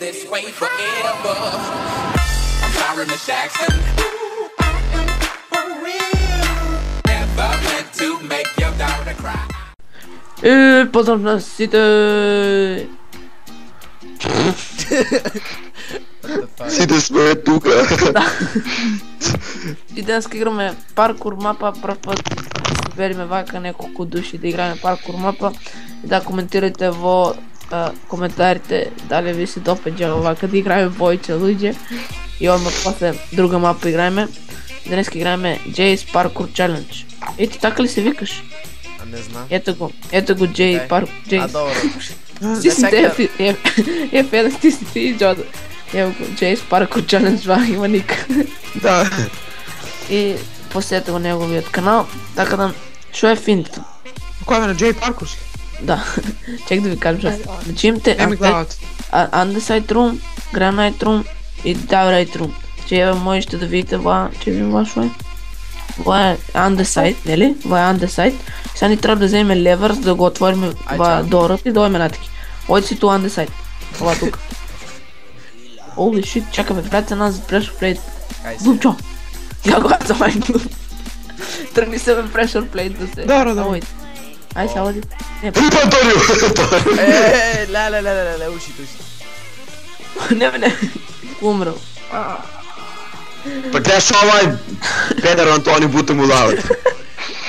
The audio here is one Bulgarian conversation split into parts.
this way forever. I'm sorry, Miss Jackson. Never meant to make your daughter cry. Поздрав на сите. Сите сме тука. И днес играме паркур мапа, прв пат собериме вака неколку души да играме паркур мапа и да коментирате во коментарите дали ви се допаѓа вака да играеме повеќе луѓе и одма после друга мапа играеме. Днес играеме Jay's Parkour Challenge. Ети така ли се викаш? Не знам. Ето го Jay Parkour. А добро. Ти си Федек, ти си ти, Джода. Ево го, Jay's Parkour Challenge, ва, има ник. Да. И посетете го неговиот канал, така да, шо е финтата? Кој е на Jay Parkour? Да, чек да ви кажам шо. Значи имате Еми главата. Underside Room, Granite Room и Downright Room. Че еве можете да видите ва, че ви ва шо е. Ва е Underside, нели? Ва е Underside. Сега ни трябва да вземем левър, за да го отвориме ва дорот и да одиме натаки. Оди си ту Underside. Ова тук. Holy shit, чакай бе, врати нас за pressure plate. Глупчо! Я го за май глуп. Тръгни се бе pressure plate да се... Добро. Ай сега оди. Не, Филип Антонио! Ле, ушите. не. Умрал. Па гледа шо овај Педер Антони бута му лават.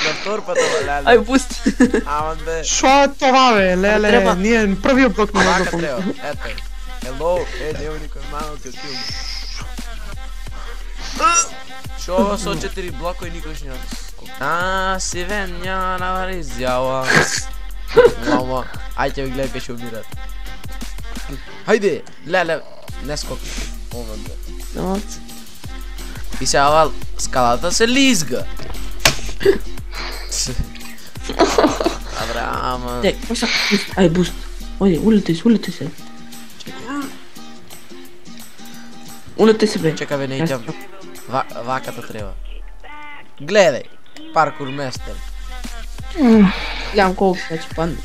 На втор пат ова, Ай, пусти. Аман бе. Шо е това бе, леле, Треба. ние првиот блок не Вака можам. треба, ето. Hello, нема никој малко филм. Шо ова со 4 блока и никош няма скок. Сивен няма навари изјава. Мама, ајде ви гледай кај ще умират. Хајде, леле, не скок. Ова бе. Домац. И се ова скалата се лизга. Абре, ама... Ей, паса. Ай, буст. Оди, улетай се. Улетай се бе. Чекай бе, не идам. Ваката треба. Гледај, паркур местер. Гледам колко се пан.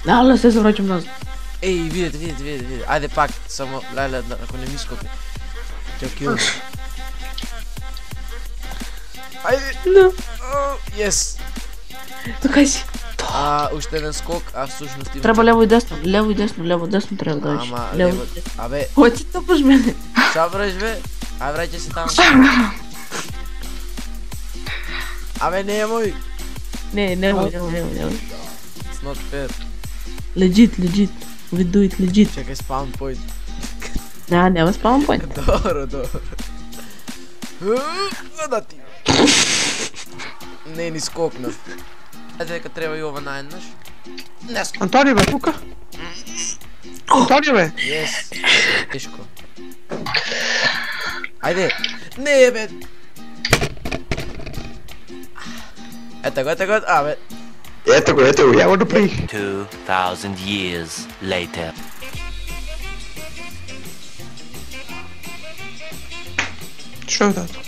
Але се завраќам назад. Еј, видете. Ајде пак, само, леле, ако не ми скопи. Чекай. Ајде. Да. Yes. Така си. Уште еден скок, а всушност има... Треба лево и десно треба да одиш. Ама, Лево лево... и десно. Абе, Кој ти топаш мене? шо бреш бе? Ај враќај се таму. Абе, немој. Не. It's not fair. Legit. We do it legit. Чекай, spawn point. Да, нема spawn point. Добро. Да ти. Не, ни скокнав. Ајде дека треба и ова наеднаш. Не скок. Антонио бе, тука? Антонио бе? Yes. Тешко. Ајде. Не бе. Ето го. Абе. Ето го, ја го допри. 2,000 years later. Шо е тато?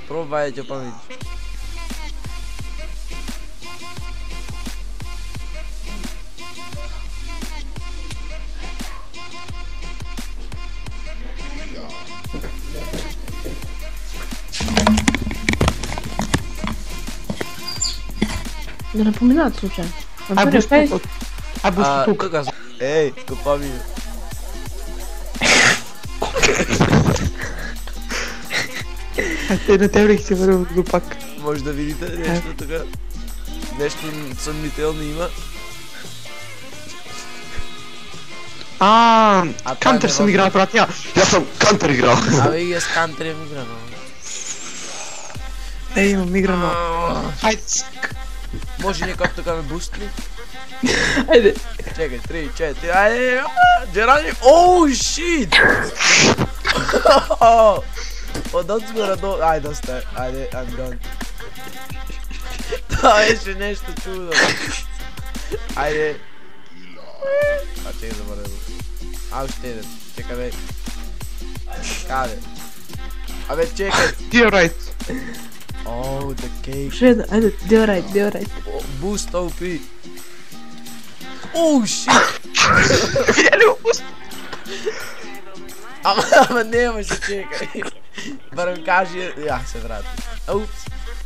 Пробај ќе помииш. Да не поминат случайно. Ај буст тука. Тука. Еј, копави. Ај, на тебе ќе врвам го пак. Може да видите нешто тука. Нешто съмнително има. Кантер съм играл, брат, ја. Јас сум кантер играл. Абе, и јас кантрем играно. Имам играно. Ајде. Може некој тука ме бустли? Ајде. Чекай, 3, 4, ајде, Джерани, оу, шит! Don't score a dog, ајде, стай, ајде, I'm done. Това беше нещо чудо. Ајде. Чекай да бъде. А уште еден. Чекај бе. Каде? Абе чекај. Ти right. Oh, the cake. Шеда, ајде, deo right. Boost OP. Oh shit. Видели го пуст? Ама немаше, чекај. Барем кажи, ја се врати. Упс.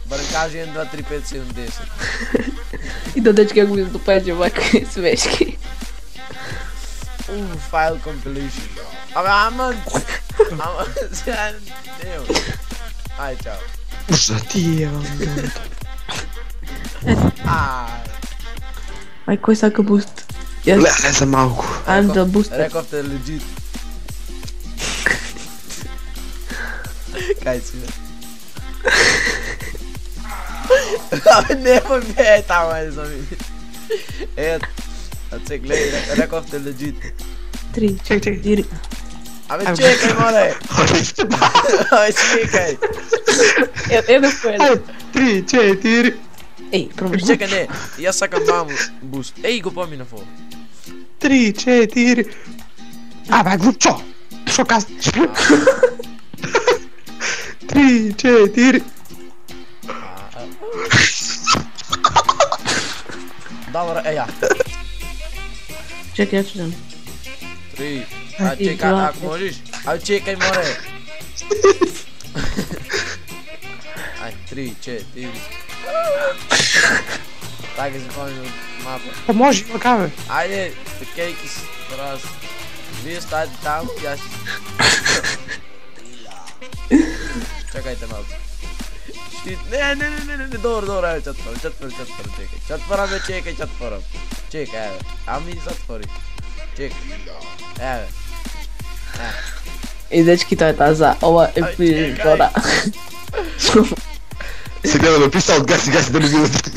Барем кажи 1, 2, 3, 5, 7, 10. И до дечки ако ми допаѓа вака смешки. File compilation. Ама, сега нема. Ај, чао. За ти евам. Ај, кој сака буст? Јас, Леле за малку. I'm the booster. Рековте legit. Кај си бе? Абе нема бе, тамо е за ми. Ет, а се гледај, рековте legit. 3, Чек, чек. 4. Абе чекај море. Абе чекај. Едно по едно. Ајде, 3, 4. Еј, промешни. Чекај не, јас сакам маму буст. Еј го помина фол. 3, 4. Абе, глупчо. Шо кажеш? 3, 4. Добро, ја. Чекај, ја ќе дам. 3. А чекај, ако можеш. А чекај море. Ај, 3, 4. Така се помня мапа. Па може, така бе. Ајде, the cake is for us. Вие стајте таму, јас... Чекајте малку. Штит, не, добро, ајде, чатвора, чекај. Чатвора ме чекај, чатвора. Чекај, еве. Ами затвори. Чекај. Еве. И дечки, тоа е таа за ова епизода. Се гледа написал, гаси да не видат.